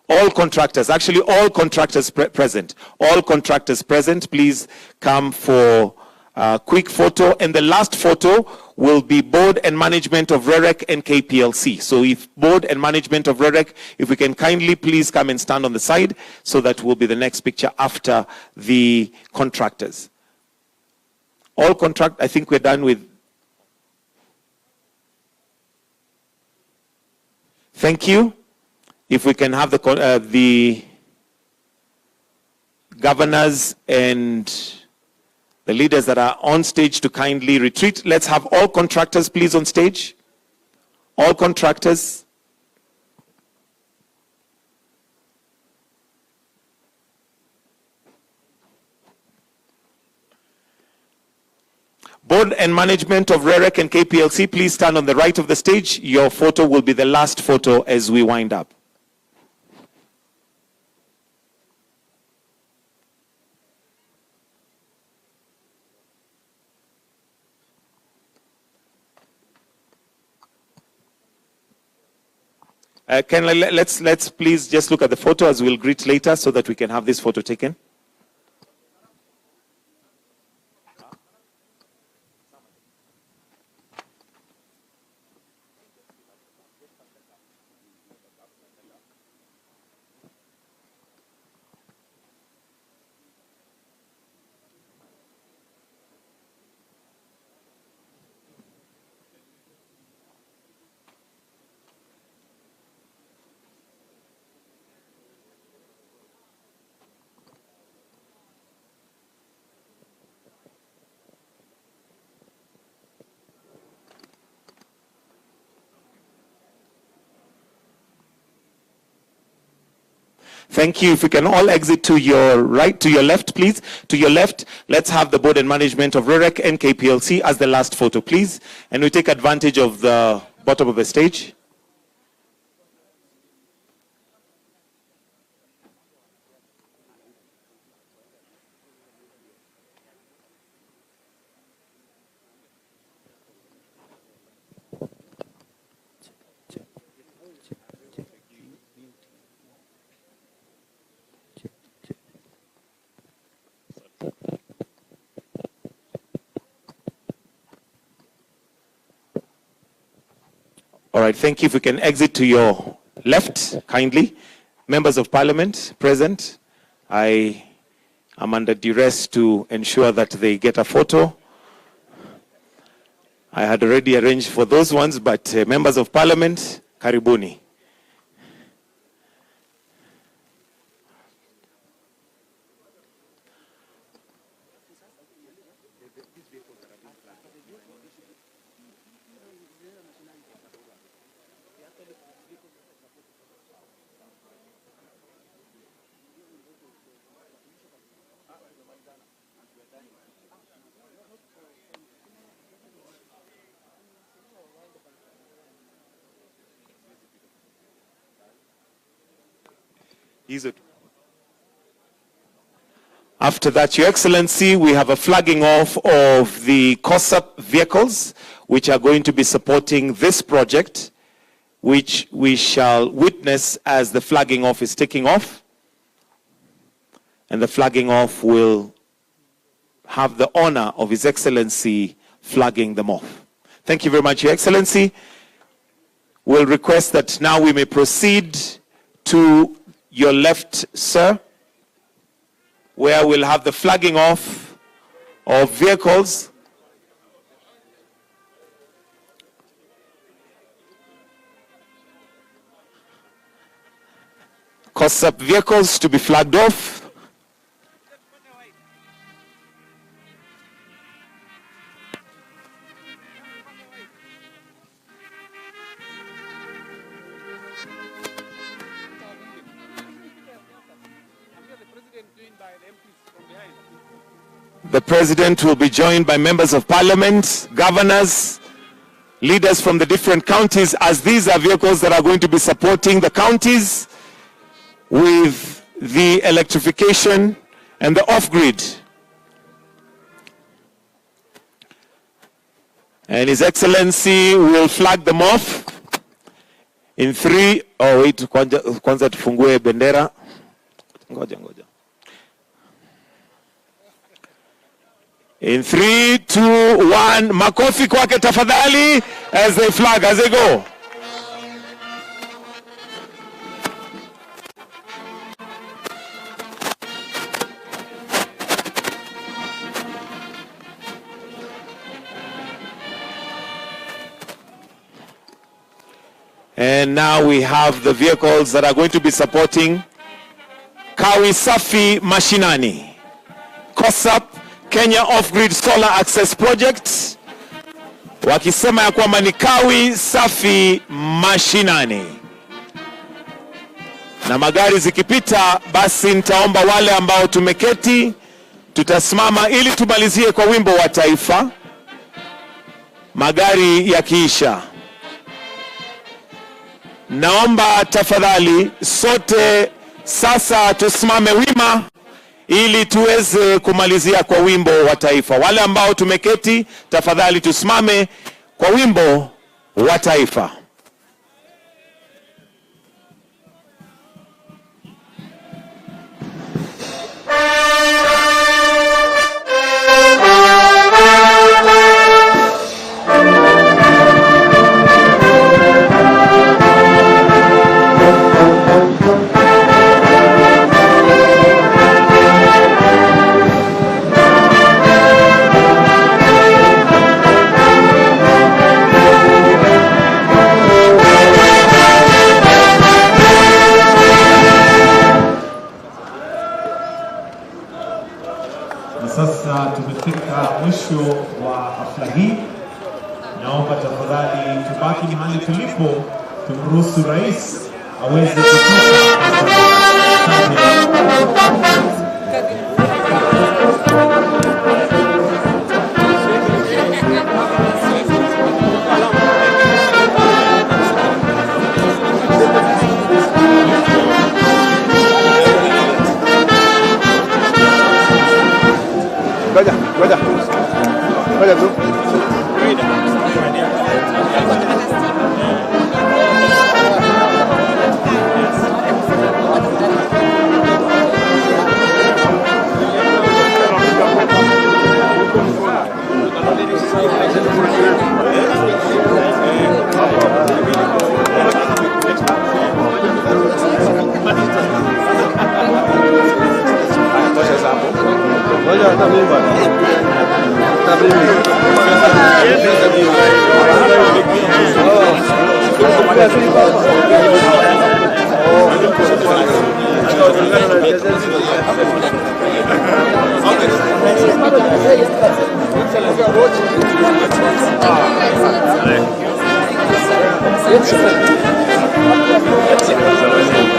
All contractors, actually all contractors present. All contractors present, please come for a quick photo. And the last photo will be board and management of REREC and KPLC. So if board and management of REREC, if we can kindly please come and stand on the side, so that will be the next picture after the contractors. All contract, I think we're done with. Thank you. If we can have the governors and the leaders that are on stage to kindly retreat. Let's have all contractors please on stage. All contractors. Board and management of REREC and KPLC, please stand on the right of the stage. Your photo will be the last photo as we wind up. Let's please just look at the photo as we'll greet later so that we can have this photo taken. Thank you. If we can all exit to your right, to your left, please. To your left, let's have the board and management of REREC and KPLC as the last photo, please. And we take advantage of the bottom of the stage. All right, thank you. If we can exit to your left, kindly. Members of Parliament present, I am under duress to ensure that they get a photo. I had already arranged for those ones, but members of Parliament, karibuni. After that, Your Excellency, we have a flagging off of the COSAP vehicles, which are going to be supporting this project, which we shall witness as the flagging off is taking off. And the flagging off will have the honor of His Excellency flagging them off. Thank you very much, Your Excellency. We'll request that now we may proceed to your left, sir, where we'll have the flagging off of vehicles. COSAP vehicles to be flagged off. The President will be joined by members of Parliament, governors, leaders from the different counties, as these are vehicles that are going to be supporting the counties with the electrification and the off-grid. And His Excellency will flag them off in 3. Oh wait, kwanza tufungue bendera. Ngoja. In 3, 2, 1, makofi kwake tafadhali as they flag, as they go. And now we have the vehicles that are going to be supporting Kawi Safi Mashinani, COSAP, Kenya Off-Grid Solar Access Project, wakisema ya kwamba ni Kawi Safi Mashinani. Na magari zikipita, basi nitaomba wale ambao tumeketi, tutasimama ili tumalizie kwa wimbo wa taifa, magari yakiisha. Naomba tafadhali sote sasa tusimame wima ili tuweze kumalizia kwa wimbo wa taifa. Wale ambao tumeketi, tafadhali tusimame kwa wimbo wa taifa. Na sasa tumefika mwisho wa hafla hii. Naomba tafadhali tubaki mahali tulipo, tumruhusu rais aweze kutoka. Ngoja bro. Ngoja hata mimi bwana.